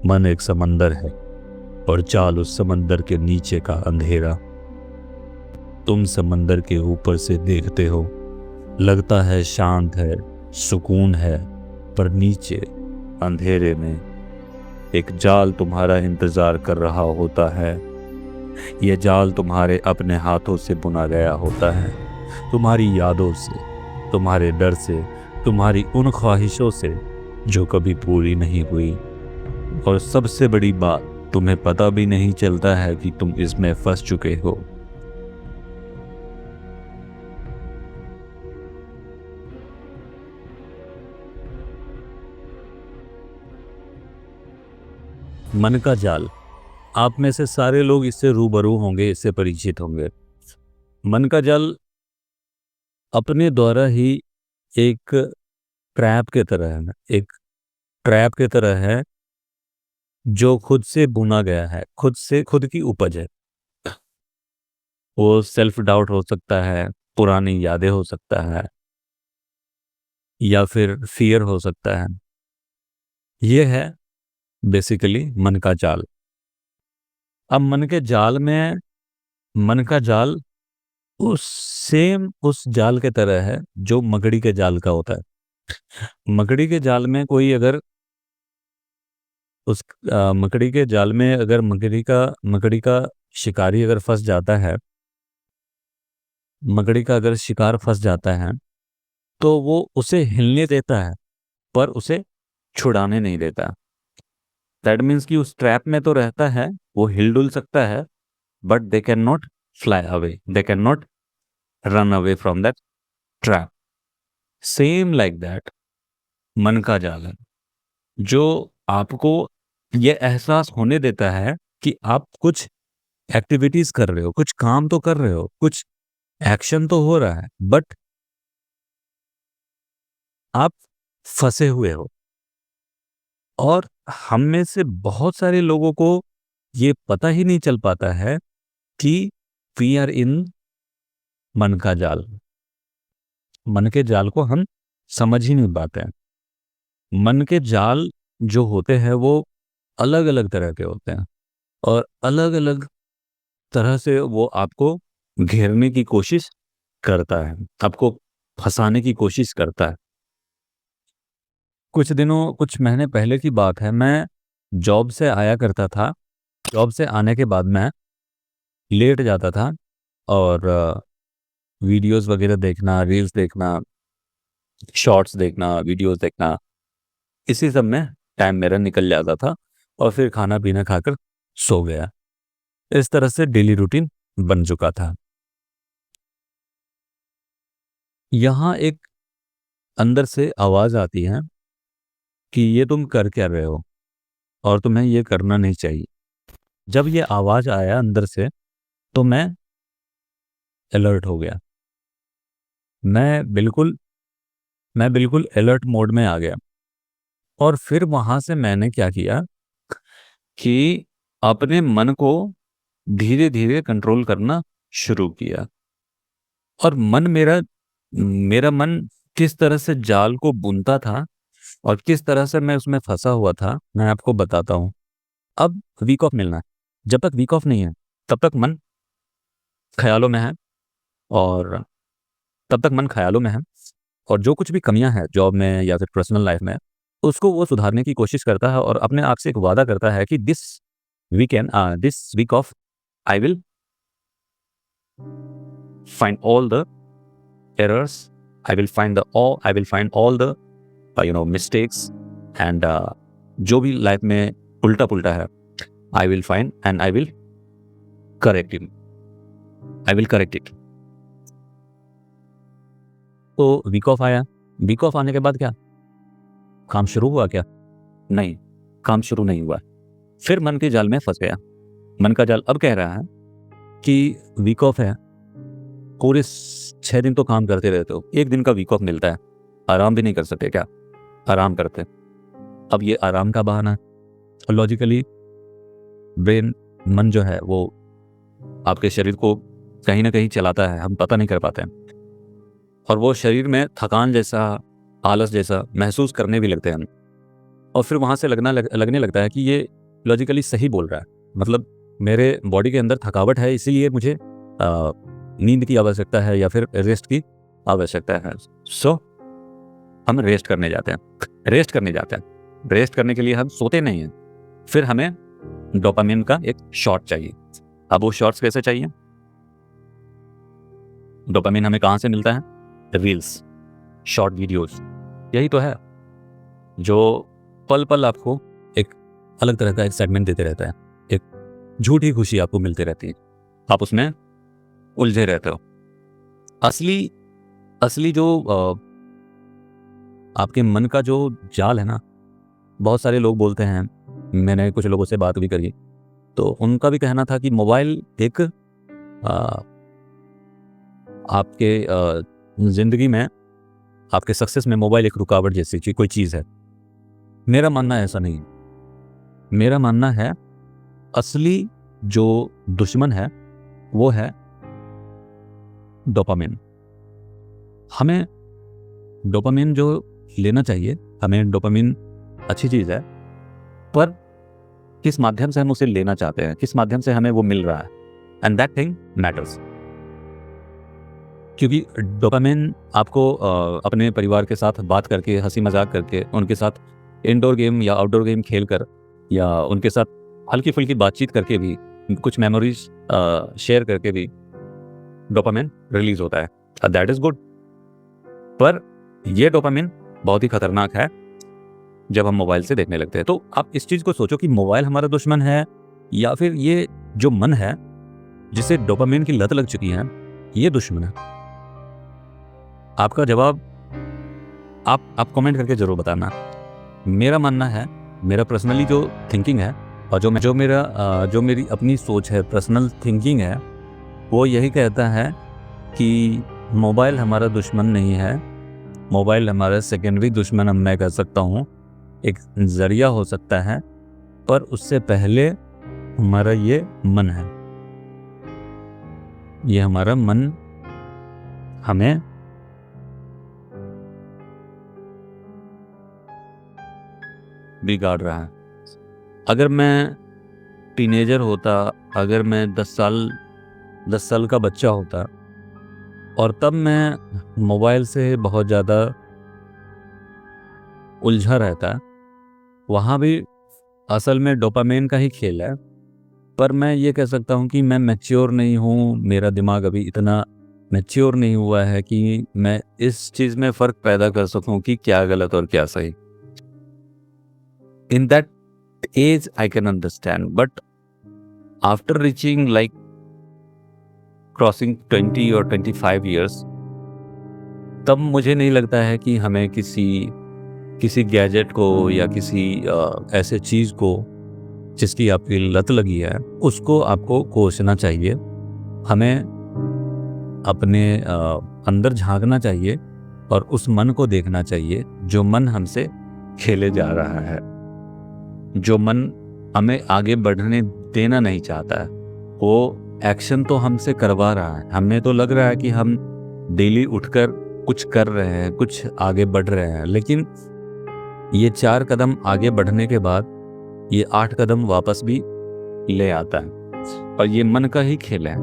मन एक समंदर है और चाल उस समंदर के नीचे का अंधेरा। तुम समंदर के ऊपर से देखते हो, लगता है शांत है, सुकून है, पर नीचे अंधेरे में एक जाल तुम्हारा इंतजार कर रहा होता है। यह जाल तुम्हारे अपने हाथों से बुना गया होता है, तुम्हारी यादों से, तुम्हारे डर से, तुम्हारी उन ख्वाहिशों से जो कभी पूरी नहीं हुई। और सबसे बड़ी बात, तुम्हें पता भी नहीं चलता है कि तुम इसमें फंस चुके हो। मन का जाल। आप में से सारे लोग इससे रूबरू होंगे, इससे परिचित होंगे। मन का जाल अपने द्वारा ही एक ट्रैप के तरह है, एक ट्रैप के तरह है जो खुद से बुना गया है, खुद से, खुद की उपज है। वो सेल्फ डाउट हो सकता है, पुरानी यादें हो सकता है, या फिर फियर हो सकता है। ये है बेसिकली मन का जाल। अब मन के जाल में, मन का जाल उस जाल के तरह है जो मकड़ी के जाल का होता है। मकड़ी के जाल में कोई अगर मकड़ी के जाल में अगर मकड़ी का शिकारी अगर फंस जाता है, मकड़ी का अगर शिकार फंस जाता है, तो वो उसे हिलने देता है पर उसे छुड़ाने नहीं देता। दैट मीन्स कि उस ट्रैप में तो रहता है, वो हिलडुल सकता है, but they can not fly away, they can not run away from that trap. Same like that मन का जाल है, जो आपको ये एहसास होने देता है कि आप कुछ एक्टिविटीज कर रहे हो, कुछ काम तो कर रहे हो, कुछ एक्शन तो हो रहा है, बट आप फंसे हुए हो। और हम में से बहुत सारे लोगों को ये पता ही नहीं चल पाता है कि वी आर इन मन का जाल। मन के जाल को हम समझ ही नहीं पाते हैं। मन के जाल जो होते हैं वो अलग अलग तरह के होते हैं, और अलग अलग तरह से वो आपको घेरने की कोशिश करता है, आपको फंसाने की कोशिश करता है। कुछ महीने पहले की बात है, मैं जॉब से आया करता था। जॉब से आने के बाद मैं लेट जाता था और वीडियोस वगैरह देखना, रील्स देखना, शॉर्ट्स देखना, वीडियोस देखना, इसी सब में टाइम मेरा निकल जाता था, और फिर खाना पीना खाकर सो गया। इस तरह से डेली रूटीन बन चुका था। यहाँ एक अंदर से आवाज़ आती है कि ये तुम कर क्या रहे हो और तुम्हें ये करना नहीं चाहिए। जब ये आवाज़ आया अंदर से, तो मैं अलर्ट हो गया। मैं बिल्कुल अलर्ट मोड में आ गया। और फिर वहाँ से मैंने क्या किया कि अपने मन को धीरे-धीरे कंट्रोल करना शुरू किया। और मेरा मन किस तरह से जाल को बुनता था और किस तरह से मैं उसमें फँसा हुआ था, मैं आपको बताता हूँ। अब वीक ऑफ मिलना है। जब तक वीक ऑफ नहीं है, तब तक मन ख़्यालों में है, और तब तक मन ख़्यालों में है, और जो कुछ भी कमियाँ हैं जॉब में या फिर पर्सनल लाइफ़ में, उसको वो सुधारने की कोशिश करता है, और अपने आप से एक वादा करता है कि this week of I will find all the errors, I will find all the mistakes, and जो भी लाइफ में उल्टा पुल्टा है, I will find and I will correct it। तो वीक ऑफ आया। वीक ऑफ आने के बाद क्या काम शुरू हुआ? क्या नहीं, काम शुरू नहीं हुआ। फिर मन के जाल में फंस गया। मन का जाल अब कह रहा है कि वीक ऑफ है, पूरे 6 दिन तो काम करते रहते हो, 1 दिन का वीक ऑफ मिलता है, आराम भी नहीं कर सकते क्या? आराम करते। अब ये आराम का बहाना है। और लॉजिकली मन जो है वो आपके शरीर को कहीं ना कहीं चलाता है, हम पता नहीं कर पाते हैं, और वो शरीर में थकान जैसा, आलस जैसा महसूस करने भी लगते हैं हम। और फिर वहाँ से लगने लगता है कि ये लॉजिकली सही बोल रहा है, मतलब मेरे बॉडी के अंदर थकावट है, इसीलिए मुझे नींद की आवश्यकता है या फिर रेस्ट की आवश्यकता है। सो हम रेस्ट करने जाते हैं। रेस्ट करने के लिए हम सोते नहीं हैं, फिर हमें डोपामिन का एक शॉट चाहिए। अब वो शॉट्स कैसे चाहिए? डोपामिन हमें कहाँ से मिलता है? रील्स, शॉर्ट वीडियोस, यही तो है जो पल पल आपको एक अलग तरह का एक्साइटमेंट देते रहता है, एक झूठी खुशी आपको मिलती रहती है, आप उसमें उलझे रहते हो। असली जो आपके मन का जो जाल है ना, बहुत सारे लोग बोलते हैं, मैंने कुछ लोगों से बात भी करी, तो उनका भी कहना था कि मोबाइल एक आपके ज़िंदगी में, आपके सक्सेस में मोबाइल एक रुकावट जैसी कोई चीज़ है। मेरा मानना ऐसा नहीं है। मेरा मानना है असली जो दुश्मन है वो है डोपामिन। हमें डोपामिन जो लेना चाहिए, हमें डोपामिन अच्छी चीज़ है, पर किस माध्यम से हम उसे लेना चाहते हैं, किस माध्यम से हमें वो मिल रहा है, एंड दैट थिंग मैटर्स। क्योंकि डोपामिन आपको अपने परिवार के साथ बात करके, हंसी मजाक करके, उनके साथ इंडोर गेम या आउटडोर गेम खेलकर, या उनके साथ हल्की फुल्की बातचीत करके भी, कुछ मेमोरीज शेयर करके भी डोपामिन रिलीज होता है, दैट इज गुड। पर यह डोपामिन बहुत ही खतरनाक है जब हम मोबाइल से देखने लगते हैं। तो आप इस चीज को सोचो कि मोबाइल हमारा दुश्मन है या फिर ये जो मन है जिसे डोपामिन की लत लग चुकी है, ये दुश्मन है। आपका जवाब आप कमेंट करके जरूर बताना। मेरा मानना है, मेरा पर्सनली जो थिंकिंग है, और जो मेरी अपनी सोच है, पर्सनल थिंकिंग है, वो यही कहता है कि मोबाइल हमारा दुश्मन नहीं है। मोबाइल हमारा सेकेंडरी दुश्मन मैं कह सकता हूँ, एक जरिया हो सकता है, पर उससे पहले हमारा ये मन है। ये हमारा मन हमें बिगाड़ रहा है। अगर मैं टीनेजर होता, अगर मैं 10 साल का बच्चा होता, और तब मैं मोबाइल से बहुत ज़्यादा उलझा रहता, वहाँ भी असल में डोपामिन का ही खेल है। पर मैं ये कह सकता हूँ कि मैं मैच्योर नहीं हूँ, मेरा दिमाग अभी इतना मैच्योर नहीं हुआ है कि मैं इस चीज़ में फ़र्क पैदा कर सकूँ कि क्या गलत और क्या सही। In that age I can understand, but after reaching like crossing 20 or 25 years, तब मुझे नहीं लगता है कि हमें किसी गैजेट को या किसी ऐसे चीज़ को जिसकी आपकी लत लगी है, उसको आपको कोसना चाहिए। हमें अपने अंदर झांकना चाहिए और उस मन को देखना चाहिए जो मन हमसे खेले जा रहा है, जो मन हमें आगे बढ़ने देना नहीं चाहता है। वो एक्शन तो हमसे करवा रहा है, हमें तो लग रहा है कि हम डेली उठकर कुछ कर रहे हैं, कुछ आगे बढ़ रहे हैं, लेकिन ये 4 कदम आगे बढ़ने के बाद ये 8 कदम वापस भी ले आता है, और ये मन का ही खेल है।